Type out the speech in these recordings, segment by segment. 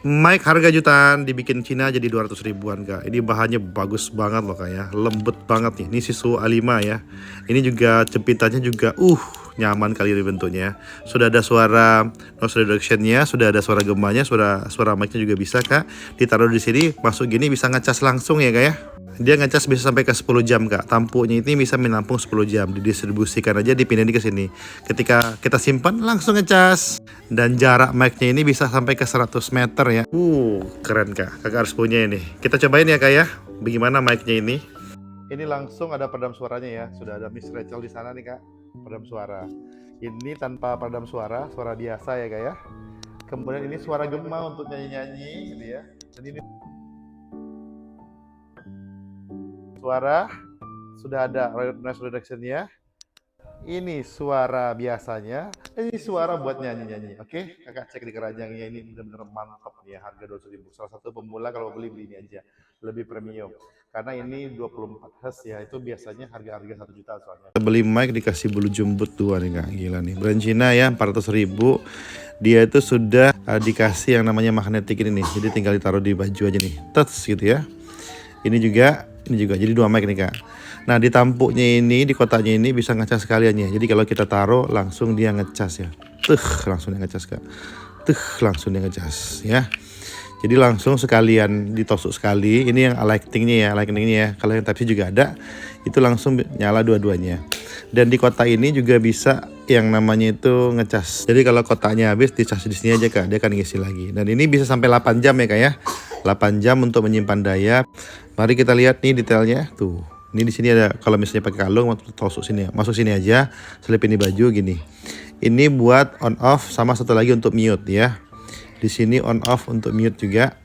Mic harga jutaan dibikin Cina jadi 200 ribuan kak. Ini bahannya bagus banget loh kak ya, lembut banget nih. Ini Sisu A5 ya. Ini juga jepitannya juga nyaman kali ini bentuknya. Sudah ada suara noise reduction-nya, sudah ada suara gemanya, suara mic-nya juga bisa kak. Ditaruh di sini, masuk gini bisa ngecas langsung ya kak ya. Dia ngecas bisa sampai ke 10 jam kak. Tampuknya ini bisa menampung 10 jam. Didistribusikan aja, dipindahin ke sini. Ketika kita simpan langsung ngecas. Dan jarak mic-nya ini bisa sampai ke 100 meter ya. Keren kak. Kakak harus punya ini. Kita cobain ya kak ya. Bagaimana mic-nya ini? Ini langsung ada peredam suaranya ya. Sudah ada Miss Rachel di sana nih kak. Peredam suara. Ini tanpa peredam suara, suara biasa ya kak ya. Kemudian ini suara gema untuk nyanyi-nyanyi gitu ya. Dan ini suara sudah ada noise reduction-nya. Ini suara biasanya, ini suara buat nyanyi-nyanyi. Oke, kakak cek di keranjangnya, ini benar-benar mantap nih ya, harga 200 ribu. Salah satu pemula kalau beli ini aja, lebih premium. Karena ini 24 Hz ya, itu biasanya harga-harga 1 juta soalnya. Beli mic dikasih bulu jembut dua nih kak, gila nih. Brand Cina ya, 400 ribu. Dia itu sudah dikasih yang namanya magnetik ini nih, jadi tinggal ditaruh di baju aja nih, touch gitu ya. Ini juga, jadi dua mic nih kak. Nah di tampuknya ini, di kotaknya ini bisa ngecas sekalian ya. Jadi kalau kita taruh langsung dia ngecas ya. Langsung dia ngecas kak. Langsung dia ngecas ya. Jadi langsung sekalian ditusuk sekali. Ini yang lightingnya ya. Kalau yang Type-C juga ada, itu langsung nyala dua-duanya. Dan di kotak ini juga bisa yang namanya itu ngecas. Jadi kalau kotaknya habis, dicas di sini aja kak, dia akan ngisi lagi. Dan ini bisa sampai 8 jam ya kak ya. 8 jam untuk menyimpan daya. Mari kita lihat nih detailnya tuh. Ini di sini ada, kalau misalnya pakai kalung masuk sini, masuk sini aja, selipin di baju gini. Ini buat on off, sama satu lagi untuk mute ya. Di sini on off untuk mute juga.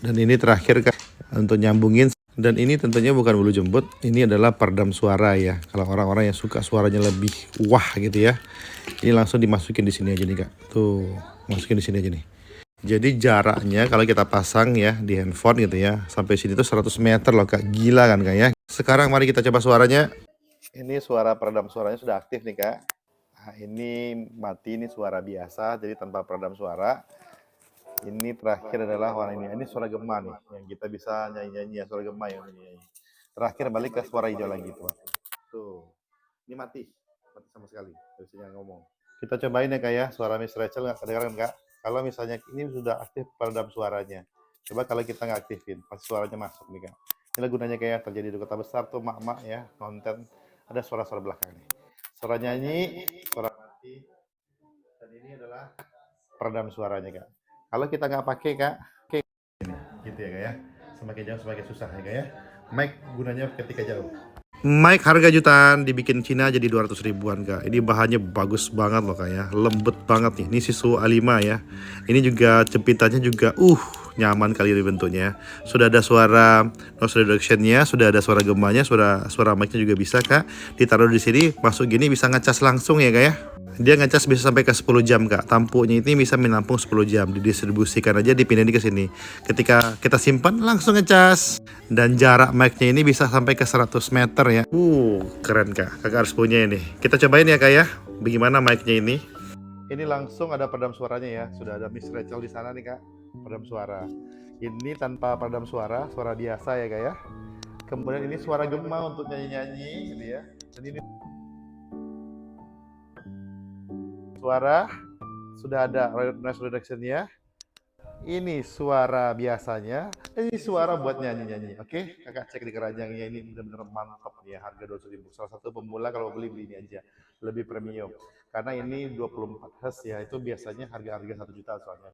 Dan ini terakhir untuk nyambungin. Dan ini tentunya bukan bulu jembut, ini adalah peredam suara ya. Kalau orang-orang yang suka suaranya lebih wah gitu ya. Ini langsung dimasukin di sini aja nih kak. Tuh, masukin di sini aja nih. Jadi jaraknya kalau kita pasang ya di handphone gitu ya, sampai sini tuh 100 meter loh kak. Gila kan kak ya. Sekarang mari kita coba suaranya. Ini suara peredam suaranya sudah aktif nih kak. Nah, ini mati, ini suara biasa, jadi tanpa peredam suara. Ini terakhir adalah warna ini. Ini suara gema nih, yang kita bisa nyanyi-nyanyi ya, suara gema yang nyanyi. Terakhir balik ke suara hijau lagi tuh. Tuh, ini mati sama sekali. Biasanya ngomong. Kita cobain ya kak ya, suara Miss Rachel nggak kedengeran kak? Kalau misalnya ini sudah aktif peredam suaranya. Coba kalau kita nggak aktifin, pasti suaranya masuk nih kak. Inilah gunanya kayak terjadi di kota besar tuh mak-mak ya, konten ada suara-suara belakang nih. Suara nyanyi, suara mati, dan ini adalah peredam suaranya kak. Kalau kita nggak pakai kak, gitu ya kak ya. Semakin jauh semakin susah ya kak ya. Mic gunanya ketika jauh. Mic harga jutaan dibikin Cina jadi 200 ribuan kak. Ini bahannya bagus banget loh kak ya, lembut banget nih. Ini Sisu A5 ya. Ini juga jepitannya juga nyaman kali ini bentuknya. Sudah ada suara noise reduction-nya, sudah ada suara gemanya, suara mic-nya juga bisa kak. Ditaruh di sini, masuk gini bisa ngecas langsung ya kak ya. Dia ngecas bisa sampai ke 10 jam kak. Tampuknya ini bisa menampung 10 jam. Didistribusikan aja, dipindahin ke sini. Ketika kita simpan langsung ngecas. Dan jarak mic-nya ini bisa sampai ke 100 meter ya. Keren kak. Kakak harus punya ini. Kita cobain ya kak ya. Bagaimana mic-nya ini? Ini langsung ada peredam suaranya ya. Sudah ada Miss Rachel di sana nih kak. Peredam suara. Ini tanpa peredam suara, suara biasa ya kak ya. Kemudian ini suara gema untuk nyanyi-nyanyi gitu ya. Dan ini suara sudah ada noise reduction-nya. Ini suara biasanya, ini suara buat nyanyi-nyanyi. Oke, kakak cek di keranjangnya, ini benar-benar mantap nih ya, harga 200 ribu. Salah satu pemula kalau beli ini aja, lebih premium. Karena ini 24 Hz ya, itu biasanya harga-harga 1 juta soalnya.